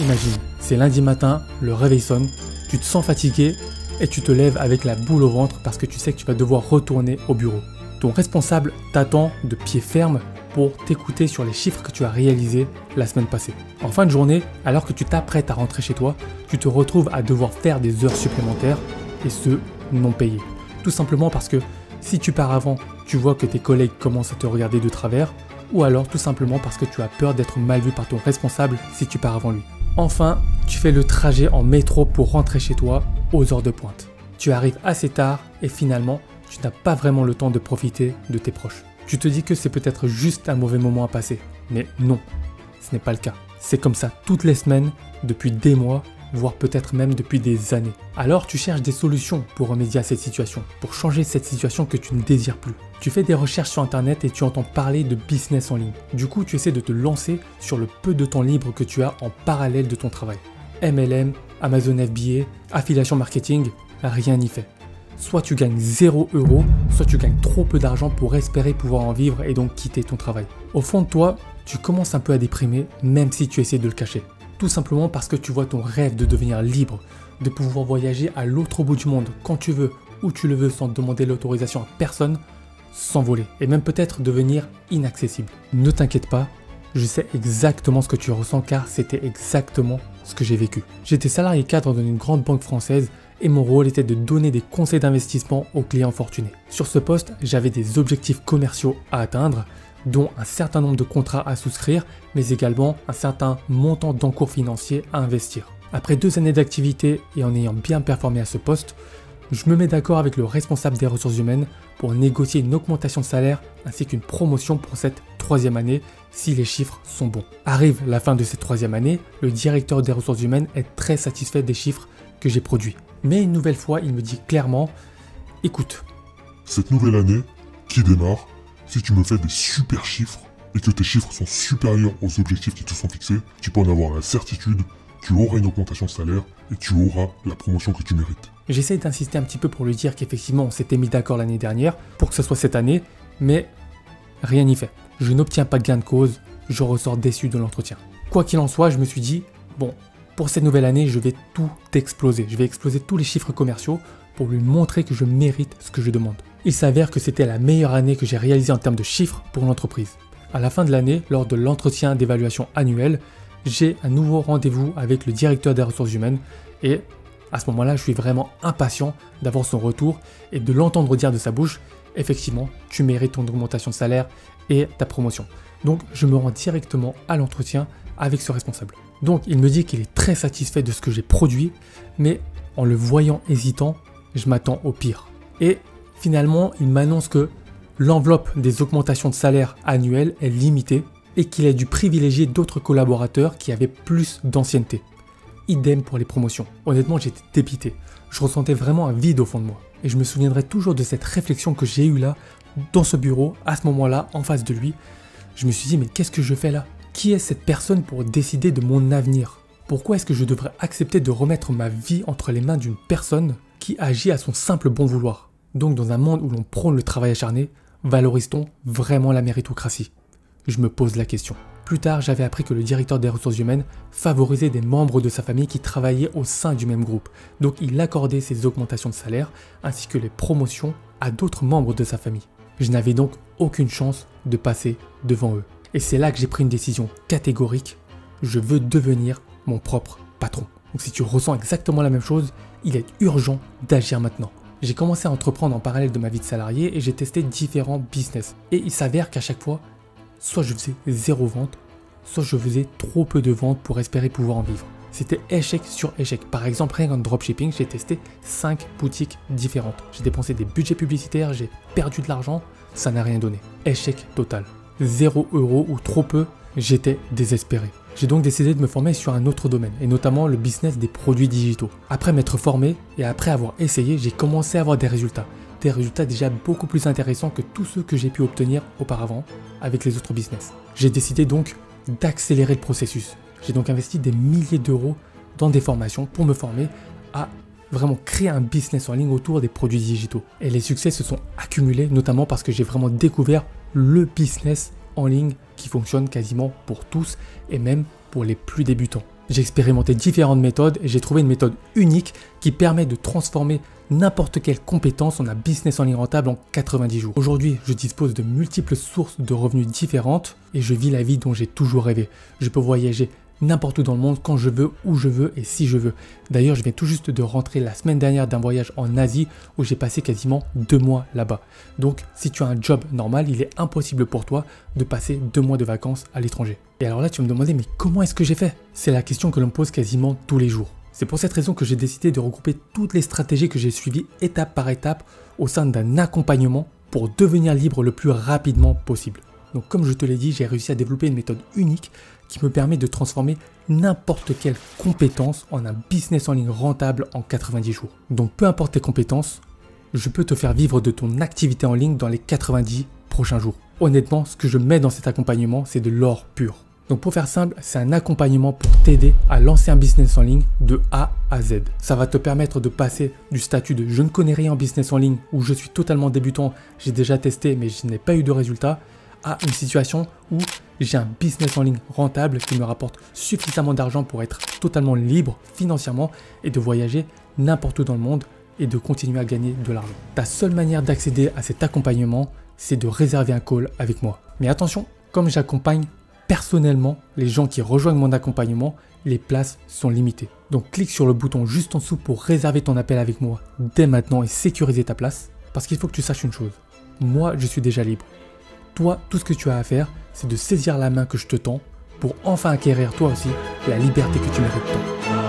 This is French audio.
Imagine, c'est lundi matin, le réveil sonne, tu te sens fatigué et tu te lèves avec la boule au ventre parce que tu sais que tu vas devoir retourner au bureau. Ton responsable t'attend de pied ferme pour t'écouter sur les chiffres que tu as réalisés la semaine passée. En fin de journée, alors que tu t'apprêtes à rentrer chez toi, tu te retrouves à devoir faire des heures supplémentaires et ce, non payées. Tout simplement parce que si tu pars avant, tu vois que tes collègues commencent à te regarder de travers, ou alors tout simplement parce que tu as peur d'être mal vu par ton responsable si tu pars avant lui. Enfin, tu fais le trajet en métro pour rentrer chez toi aux heures de pointe. Tu arrives assez tard et finalement, tu n'as pas vraiment le temps de profiter de tes proches. Tu te dis que c'est peut-être juste un mauvais moment à passer, mais non, ce n'est pas le cas. C'est comme ça toutes les semaines, depuis des mois, voire peut-être même depuis des années. Alors tu cherches des solutions pour remédier à cette situation, pour changer cette situation que tu ne désires plus. Tu fais des recherches sur internet et tu entends parler de business en ligne. Du coup, tu essaies de te lancer sur le peu de temps libre que tu as en parallèle de ton travail. MLM, Amazon FBA, affiliation marketing, rien n'y fait. Soit tu gagnes 0 €, soit tu gagnes trop peu d'argent pour espérer pouvoir en vivre et donc quitter ton travail. Au fond de toi, tu commences un peu à déprimer même si tu essaies de le cacher. Tout simplement parce que tu vois ton rêve de devenir libre, de pouvoir voyager à l'autre bout du monde quand tu veux, où tu le veux sans demander l'autorisation à personne, s'envoler et même peut-être devenir inaccessible. Ne t'inquiète pas, je sais exactement ce que tu ressens car c'était exactement ce que j'ai vécu. J'étais salarié cadre dans une grande banque française et mon rôle était de donner des conseils d'investissement aux clients fortunés. Sur ce poste, j'avais des objectifs commerciaux à atteindre, dont un certain nombre de contrats à souscrire, mais également un certain montant d'encours financier à investir. Après 2 années d'activité et en ayant bien performé à ce poste, je me mets d'accord avec le responsable des ressources humaines pour négocier une augmentation de salaire ainsi qu'une promotion pour cette 3e année si les chiffres sont bons. Arrive la fin de cette 3e année, le directeur des ressources humaines est très satisfait des chiffres que j'ai produits. Mais une nouvelle fois, il me dit clairement « Écoute, cette nouvelle année qui démarre, si tu me fais des super chiffres et que tes chiffres sont supérieurs aux objectifs qui te sont fixés, tu peux en avoir la certitude, tu auras une augmentation de salaire et tu auras la promotion que tu mérites. » J'essaie d'insister un petit peu pour lui dire qu'effectivement on s'était mis d'accord l'année dernière pour que ce soit cette année, mais rien n'y fait. Je n'obtiens pas de gain de cause, je ressors déçu de l'entretien. Quoi qu'il en soit, je me suis dit, bon, pour cette nouvelle année, je vais tout exploser. Je vais exploser tous les chiffres commerciaux pour lui montrer que je mérite ce que je demande. Il s'avère que c'était la meilleure année que j'ai réalisée en termes de chiffres pour l'entreprise. À la fin de l'année, lors de l'entretien d'évaluation annuel, j'ai un nouveau rendez-vous avec le directeur des ressources humaines et à ce moment-là, je suis vraiment impatient d'avoir son retour et de l'entendre dire de sa bouche, effectivement, tu mérites ton augmentation de salaire et ta promotion. Donc, je me rends directement à l'entretien avec ce responsable. Donc, il me dit qu'il est très satisfait de ce que j'ai produit, mais en le voyant hésitant, je m'attends au pire. Et finalement, il m'annonce que l'enveloppe des augmentations de salaire annuelles est limitée et qu'il a dû privilégier d'autres collaborateurs qui avaient plus d'ancienneté. Idem pour les promotions. Honnêtement, j'étais dépité. Je ressentais vraiment un vide au fond de moi. Et je me souviendrai toujours de cette réflexion que j'ai eue là, dans ce bureau, à ce moment-là, en face de lui. Je me suis dit, mais qu'est-ce que je fais là? Qui est cette personne pour décider de mon avenir? Pourquoi est-ce que je devrais accepter de remettre ma vie entre les mains d'une personne qui agit à son simple bon vouloir? Donc dans un monde où l'on prône le travail acharné, valorise-t-on vraiment la méritocratie? Je me pose la question. Plus tard, j'avais appris que le directeur des ressources humaines favorisait des membres de sa famille qui travaillaient au sein du même groupe. Donc il accordait ses augmentations de salaire ainsi que les promotions à d'autres membres de sa famille. Je n'avais donc aucune chance de passer devant eux. Et c'est là que j'ai pris une décision catégorique. Je veux devenir mon propre patron. Donc si tu ressens exactement la même chose, il est urgent d'agir maintenant. J'ai commencé à entreprendre en parallèle de ma vie de salarié et j'ai testé différents business. Et il s'avère qu'à chaque fois, soit je faisais 0 vente, soit je faisais trop peu de ventes pour espérer pouvoir en vivre. C'était échec sur échec. Par exemple, rien qu'en dropshipping, j'ai testé 5 boutiques différentes. J'ai dépensé des budgets publicitaires, j'ai perdu de l'argent, ça n'a rien donné. Échec total. 0 € ou trop peu, j'étais désespéré. J'ai donc décidé de me former sur un autre domaine, et notamment le business des produits digitaux. Après m'être formé et après avoir essayé, j'ai commencé à avoir des résultats. Des résultats déjà beaucoup plus intéressants que tous ceux que j'ai pu obtenir auparavant avec les autres business. J'ai décidé donc d'accélérer le processus. J'ai donc investi des milliers d'euros dans des formations pour me former à vraiment créer un business en ligne autour des produits digitaux. Et les succès se sont accumulés, notamment parce que j'ai vraiment découvert le business en ligne qui fonctionne quasiment pour tous et même pour les plus débutants. J'ai expérimenté différentes méthodes et j'ai trouvé une méthode unique qui permet de transformer n'importe quelle compétence en un business en ligne rentable en 90 jours. Aujourd'hui, je dispose de multiples sources de revenus différentes et je vis la vie dont j'ai toujours rêvé. Je peux voyager n'importe où dans le monde, quand je veux, où je veux et si je veux. D'ailleurs, je viens tout juste de rentrer la semaine dernière d'un voyage en Asie où j'ai passé quasiment 2 mois là-bas. Donc, si tu as un job normal, il est impossible pour toi de passer 2 mois de vacances à l'étranger. Et alors là, tu vas me demander, mais comment est-ce que j'ai fait? C'est la question que l'on me pose quasiment tous les jours. C'est pour cette raison que j'ai décidé de regrouper toutes les stratégies que j'ai suivies étape par étape au sein d'un accompagnement pour devenir libre le plus rapidement possible. Donc comme je te l'ai dit, j'ai réussi à développer une méthode unique qui me permet de transformer n'importe quelle compétence en un business en ligne rentable en 90 jours. Donc peu importe tes compétences, je peux te faire vivre de ton activité en ligne dans les 90 prochains jours. Honnêtement, ce que je mets dans cet accompagnement, c'est de l'or pur. Donc pour faire simple, c'est un accompagnement pour t'aider à lancer un business en ligne de A à Z. Ça va te permettre de passer du statut de je ne connais rien en business en ligne où je suis totalement débutant, j'ai déjà testé mais je n'ai pas eu de résultat, à une situation où j'ai un business en ligne rentable qui me rapporte suffisamment d'argent pour être totalement libre financièrement et de voyager n'importe où dans le monde et de continuer à gagner de l'argent. Ta seule manière d'accéder à cet accompagnement, c'est de réserver un call avec moi. Mais attention, comme j'accompagne personnellement les gens qui rejoignent mon accompagnement, les places sont limitées. Donc clique sur le bouton juste en dessous pour réserver ton appel avec moi dès maintenant et sécuriser ta place. Parce qu'il faut que tu saches une chose, moi je suis déjà libre. Toi, tout ce que tu as à faire, c'est de saisir la main que je te tends pour enfin acquérir toi aussi la liberté que tu mérites tant.